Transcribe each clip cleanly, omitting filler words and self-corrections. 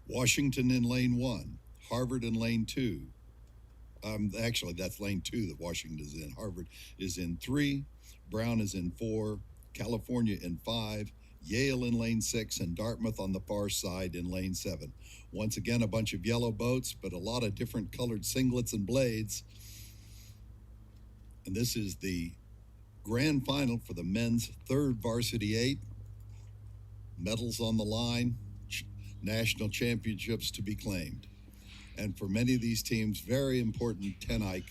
Washington in lane 1, Harvard in lane 2. Actually, that's lane 2 that Washington is in. Harvard is in 3, Brown is in 4, California in 5, Yale in lane 6, and Dartmouth on the far side in lane 7. Once again, a bunch of yellow boats, but a lot of different colored singlets and blades. And this is the grand final for the men's 3rd varsity 8. Medals on the line, national championships to be claimed. And for many of these teams, very important 10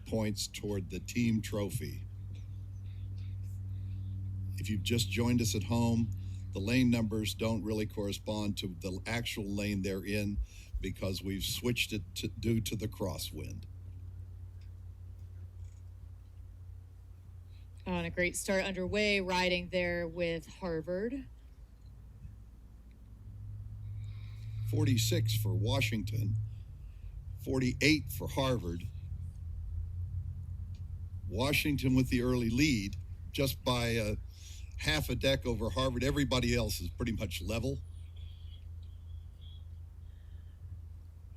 points toward the team trophy. If you've just joined us at home, the lane numbers don't really correspond to the actual lane they're in because we've switched it due to the crosswind. And a great start underway, riding there with Harvard. 46 for Washington, 48 for Harvard. Washington with the early lead, just by half a deck over Harvard. Everybody else is pretty much level.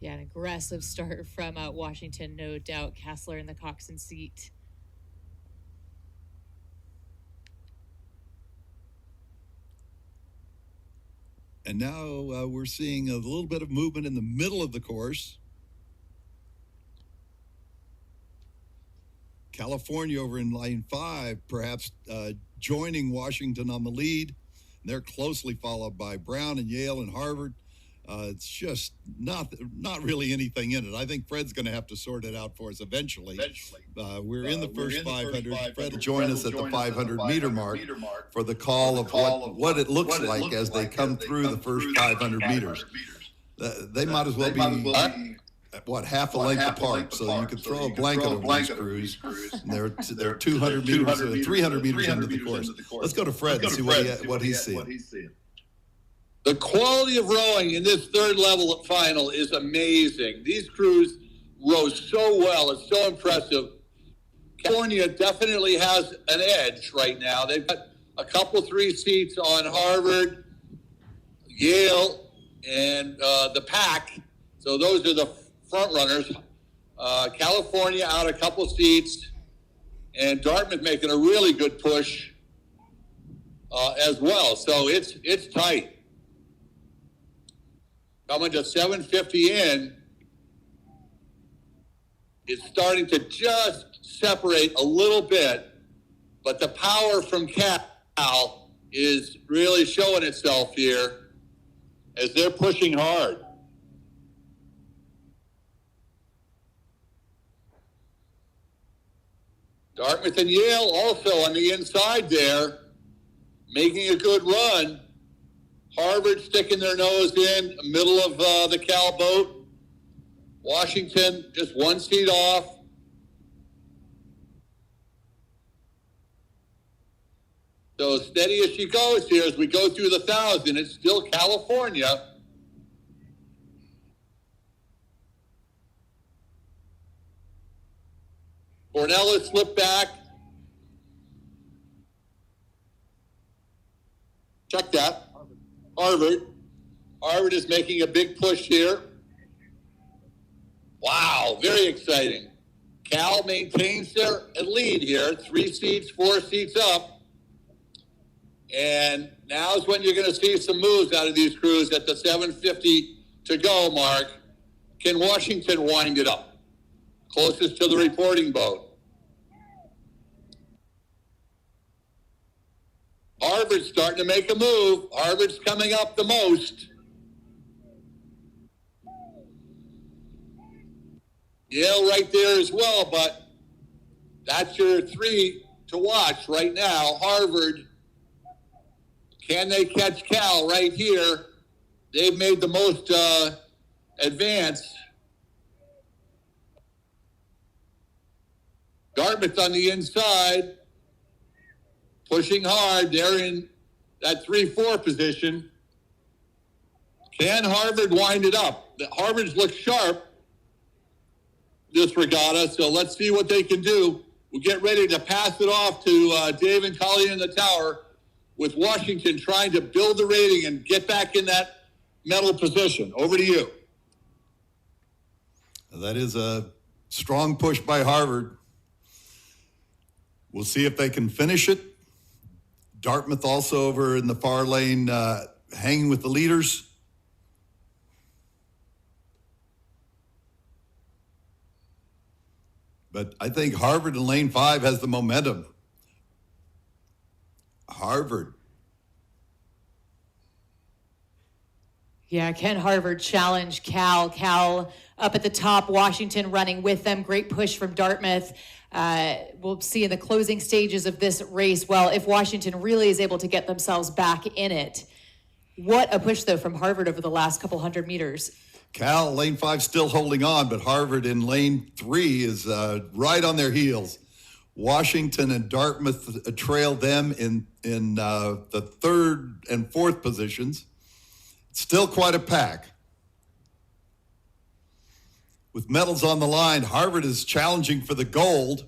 Yeah, an aggressive start from Washington, no doubt. Kassler in the coxswain seat. And now we're seeing a little bit of movement in the middle of the course. California over in lane 5, perhaps joining Washington on the lead. They're closely followed by Brown and Yale and Harvard. It's just not really anything in it. I think Fred's going to have to sort it out for us eventually. We're in the first 500. Fred will join us at the 500-meter mark for the call of what it looks like as they come through the first 500 meters. They might as well be half a length apart, so you could throw a blanket over these crews. They're 200 meters, 300 meters into the course. Let's go to Fred and see what he's seeing. The quality of rowing in this 3rd level final is amazing. These crews row so well. It's so impressive. California definitely has an edge right now. They've got a couple 3 seats on Harvard, Yale, and the pack. So those are the front runners. California out a couple seats, and Dartmouth making a really good push as well. So it's tight. Coming to 750 in, it's starting to just separate a little bit, but the power from Cal is really showing itself here as they're pushing hard. Dartmouth and Yale also on the inside there, making a good run. Harvard sticking their nose in, middle of the Cal boat. Washington just 1 seat off. So steady as she goes here as we go through the 1,000. It's still California. Cornell has slipped back. Check that. Harvard is making a big push here. Wow, very exciting. Cal maintains their lead here, 3 seats, 4 seats up. And now's when you're going to see some moves out of these crews at the 750 to go mark. Can Washington wind it up? Closest to the reporting boat. Harvard's starting to make a move. Harvard's coming up the most. Yale right there as well, but that's your 3 to watch right now. Harvard, can they catch Cal right here? They've made the most advance. Dartmouth on the inside. Pushing hard, they're in that 3-4 position. Can Harvard wind it up? Harvard's looked sharp this regatta, so let's see what they can do. We'll get ready to pass it off to Dave and Colleen in the tower with Washington trying to build the rating and get back in that medal position. Over to you. That is a strong push by Harvard. We'll see if they can finish it. Dartmouth also over in the far lane, hanging with the leaders. But I think Harvard in lane 5 has the momentum. Harvard. Yeah, can Harvard challenge Cal? Cal up at the top, Washington running with them. Great push from Dartmouth. We'll see in the closing stages of this race, well, if Washington really is able to get themselves back in it. What a push, though, from Harvard over the last couple hundred meters. Cal, lane 5, still holding on, but Harvard in lane 3 is right on their heels. Washington and Dartmouth trail them in the 3rd and 4th positions. Still quite a pack. With medals on the line, Harvard is challenging for the gold.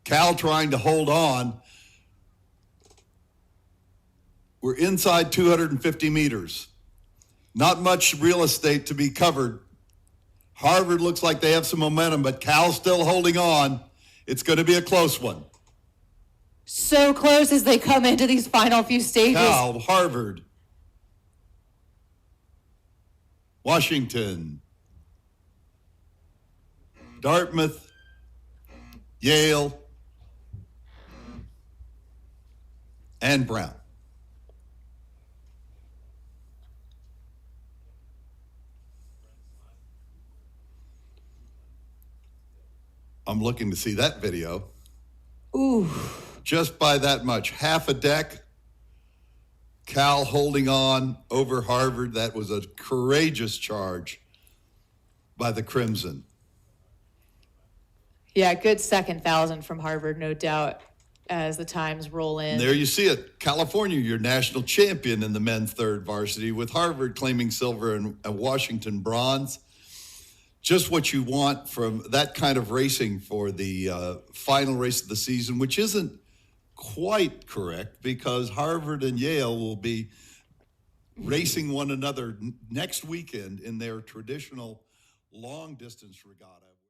Cal trying to hold on. We're inside 250 meters. Not much real estate to be covered. Harvard looks like they have some momentum, but Cal's still holding on. It's going to be a close one. So close as they come into these final few stages. Cal, Harvard, Washington, Dartmouth, Yale, and Brown. I'm looking to see that video. Ooh. Just by that much. Half a deck. Cal holding on over Harvard. That was a courageous charge by the Crimson. Yeah, good second thousand from Harvard, no doubt, as the times roll in. And there you see it. California, your national champion in the men's 3rd varsity, with Harvard claiming silver and Washington bronze. Just what you want from that kind of racing for the final race of the season, which isn't quite correct because Harvard and Yale will be racing one another next weekend in their traditional long-distance regatta.